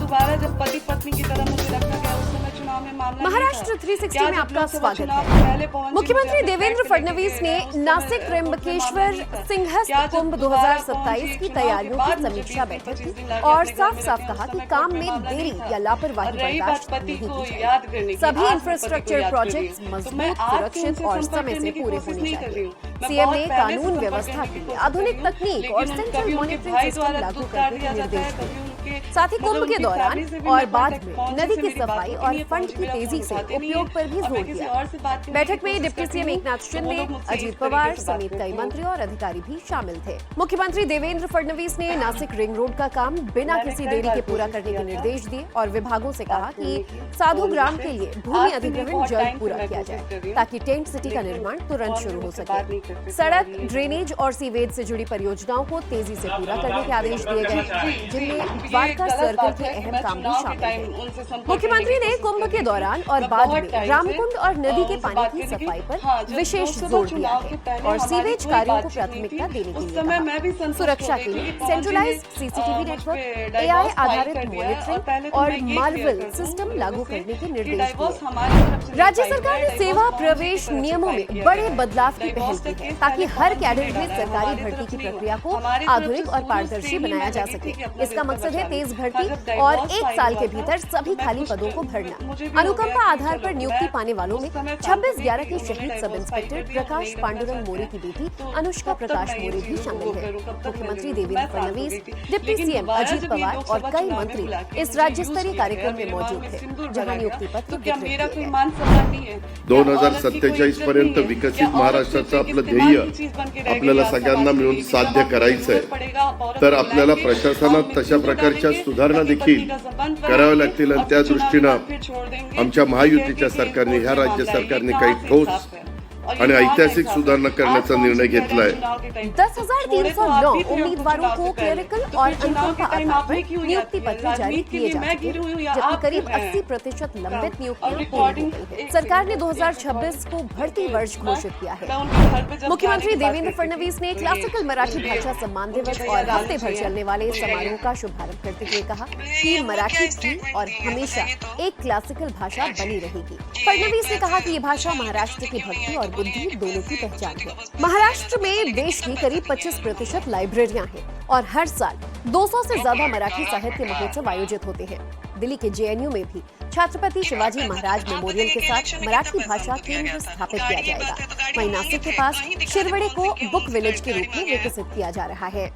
दोबारा जब पति पत्नी की तरह मुझे रखा गया उस समय चुनाव में मामला महाराष्ट्र 360 में आपका स्वागत है। मुख्यमंत्री देवेंद्र फडणवीस ने नासिक त्र्यंबकेश्वर सिंहस्थ कुंभ 2027 की तैयारियों की समीक्षा बैठक की और साफ साफ कहा कि काम में देरी या लापरवाही बर्दाश्त नहीं की जाएगी। सभी इंफ्रास्ट्रक्चर प्रोजेक्ट्स मजबूत, सुरक्षित और समय से पूरे होने चाहिए। सीएम ने कानून व्यवस्था के लिए आधुनिक तकनीक और सेंट्रल मॉनिटरिंग सिस्टम लागू करने के निर्देश दिए। साथ ही कुंभ के दौरान और बाद में नदी की सफाई और फंड की तेजी से उपयोग पर भी जोर दिया। बैठक में डिप्टी सीएम एकनाथ शिंदे, अजीत पवार समेत कई मंत्री और अधिकारी भी शामिल थे। मुख्यमंत्री देवेंद्र फडणवीस ने नासिक रिंग रोड का काम बिना किसी देरी के पूरा करने के निर्देश दिए और विभागों से कहा कि साधु ग्राम के लिए भूमि अधिग्रहण जल्द पूरा किया जाए ताकि टेंट सिटी का निर्माण तुरंत शुरू हो सके। सड़क, ड्रेनेज और सीवेज से जुड़ी परियोजनाओं को तेजी से पूरा करने के आदेश दिए गए, जिनमें द्वारका सर्कल के अहम काम भी शामिल हैं। मुख्यमंत्री ने कुंभ के दौरान और बाद में रामकुंड और नदी के पानी की सफाई पर विशेष जोर दिया है और सीवेज कार्यों को प्राथमिकता देने के लिए कहा। सुरक्षा के लिए सेंट्रलाइज्ड सीसीटीवी नेटवर्क, एआई आधारित मॉनिटरिंग और मार्वल सिस्टम लागू करने के निर्देश दिए। राज्य सरकार ने सेवा प्रवेश नियमों में बड़े बदलाव की पहल की है ताकि हर कैडर में सरकारी भर्ती की प्रक्रिया को आधुनिक और पारदर्शी बनाया जा सके। इसका मकसद है तेज भर्ती और 1 साल के भीतर सभी खाली पदों को भरना। अनुकंपा आधार पर नियुक्ति पाने वालों में 26/11 के शहीद सब इंस्पेक्टर प्रकाश पांडुरंग मोरे की बेटी अनुष्का प्रकाश मोरे भी शामिल है। मुख्यमंत्री देवेंद्र फडणवीस, डिप्टी सीएम अजीत पवार और कई मंत्री इस राज्य स्तरीय कार्यक्रम में मौजूद थे, जहां नियुक्ति पत्र वितरित किए गए। 2047 पर्यंत विकसित महाराष्ट्राचं आपलं ध्येय आपल्याला सगळ्यांना मिळून साध्य करायचंय, तर आपल्याला प्रशासनात तशा प्रकारच्या सुधारणा देखील कराव्या लागतील आणि त्या दृष्टीनं आमच्या महायुतीच्या सरकारने, ह्या राज्य सरकारने काही ठोस आणि ऐतिहासिक सुधारणा करण्याचा निर्णय घेतलाय। 10,309 उम्मीदवारों को क्लरिकल और अनुकंपा आधार पर नियुक्ति पत्र जारी किए जा चुके हैं, जबकि करीब 80% लंबित नियुक्तियां पूरी हो गई हैं। सरकार ने 2026 को भर्ती वर्ष घोषित किया है। मुख्यमंत्री देवेंद्र फडणवीस ने क्लासिकल मराठी भाषा सम्मान दिवस और हफ्ते भर चलने वाले समारोह का शुभारंभ करते हुए कहा कि मराठी थी और हमेशा एक क्लासिकल भाषा बनी रहेगी। फडणवीस ने कहा कि ये भाषा महाराष्ट्र की भक्ति और बुद्धि दोनों की पहचान है। महाराष्ट्र में देश की करीब 25% लाइब्रेरियां हैं और हर साल 200 से ज्यादा मराठी साहित्य महोत्सव आयोजित होते हैं। दिल्ली के जेएनयू में भी छत्रपति शिवाजी महाराज मेमोरियल के साथ मराठी भाषा केंद्र स्थापित किया जाएगा। वहीं नासिक के पास शिरवड़े को बुक विलेज के रूप में विकसित किया जा रहा है।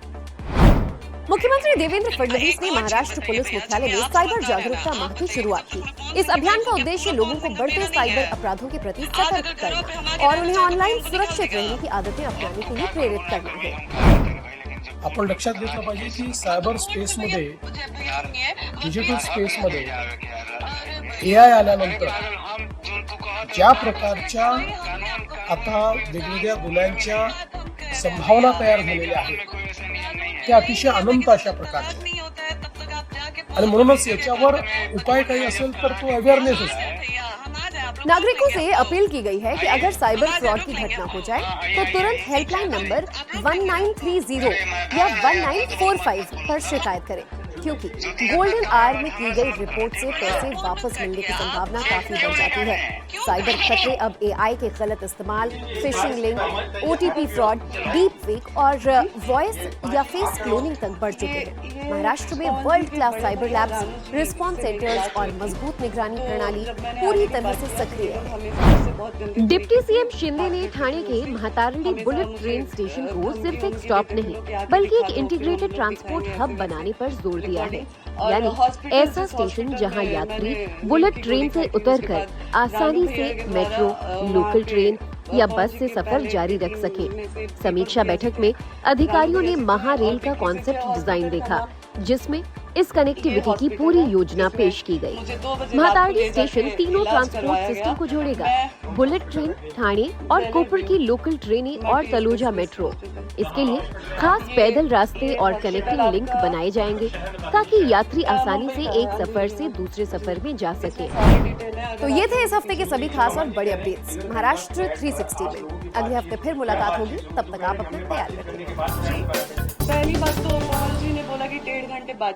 मुख्यमंत्री देवेंद्र फडणवीस ने महाराष्ट्र पुलिस मुख्यालय में साइबर जागरूकता माह की शुरुआत की। इस अभियान का उद्देश्य लोगों को बढ़ते साइबर अपराधों के प्रति सतर्क करना और उन्हें ऑनलाइन सुरक्षित रहने की आदतें अपनाने के लिए प्रेरित करना है। आपण लक्षात घेतलं पाहिजे की सायबर स्पेसमध्ये, डिजिटल स्पेसमध्ये एआय आल्यानंतर ज्या प्रकारच्या आता वेगवेगळ्या गुन्ह्यांच्या संभावना तयार झालेल्या आहेत ते अतिशय अनंत अशा प्रकारचे, आणि म्हणूनच याच्यावर उपाय काही असेल तर तो अवेअरनेस असतो। नागरिकों से अपील की गई है कि अगर साइबर फ्रॉड की घटना हो जाए तो तुरंत हेल्पलाइन नंबर 1930 या 1945 पर शिकायत करें, क्योंकि गोल्डन आवर में की गई रिपोर्ट से पैसे वापस मिलने की संभावना काफी बढ़ जाती है। साइबर खतरे अब एआई के गलत इस्तेमाल, phishing link, OTP fraud, deep fake और वॉइस या फेस क्लोनिंग तक बढ़ चुके हैं। महाराष्ट्र में world class cyber labs, response centres और मजबूत निगरानी प्रणाली पूरी तरह से सक्रिय है। डिप्टी सीएम शिंदे ने ठाणे के महातारणी बुलेट ट्रेन स्टेशन को सिर्फ एक स्टॉप नहीं बल्कि एक इंटीग्रेटेड ट्रांसपोर्ट हब बनाने पर जोर दिया है, यानी ऐसा स्टेशन जहां यात्री बुलेट ट्रेन से उतरकर आसानी से मेट्रो, लोकल ट्रेन या बस से सफर जारी रख सके। समीक्षा बैठक में अधिकारियों ने महारेल का कॉन्सेप्ट डिजाइन देखा, जिसमें इस कनेक्टिविटी की पूरी योजना पेश की गई। महातारणी स्टेशन तीनों ट्रांसपोर्ट सिस्टम को जोड़ेगा, बुलेट ट्रेन, ठाणे और कोपर की लोकल ट्रेनें और तलोजा मेट्रो। इसके लिए खास पैदल रास्ते और कनेक्टिंग लिंक बनाए जाएंगे ताकि यात्री आसानी से एक सफर से दूसरे सफर में जा सके। तो ये थे इस हफ्ते के सभी खास और बड़े अपडेट्स महाराष्ट्र 360 में। अगले हफ्ते फिर मुलाकात होगी, तब तक आप अपना ख्याल रखें। पहली बात तो पवन जी ने बोला कि 1.5 घंटे बाद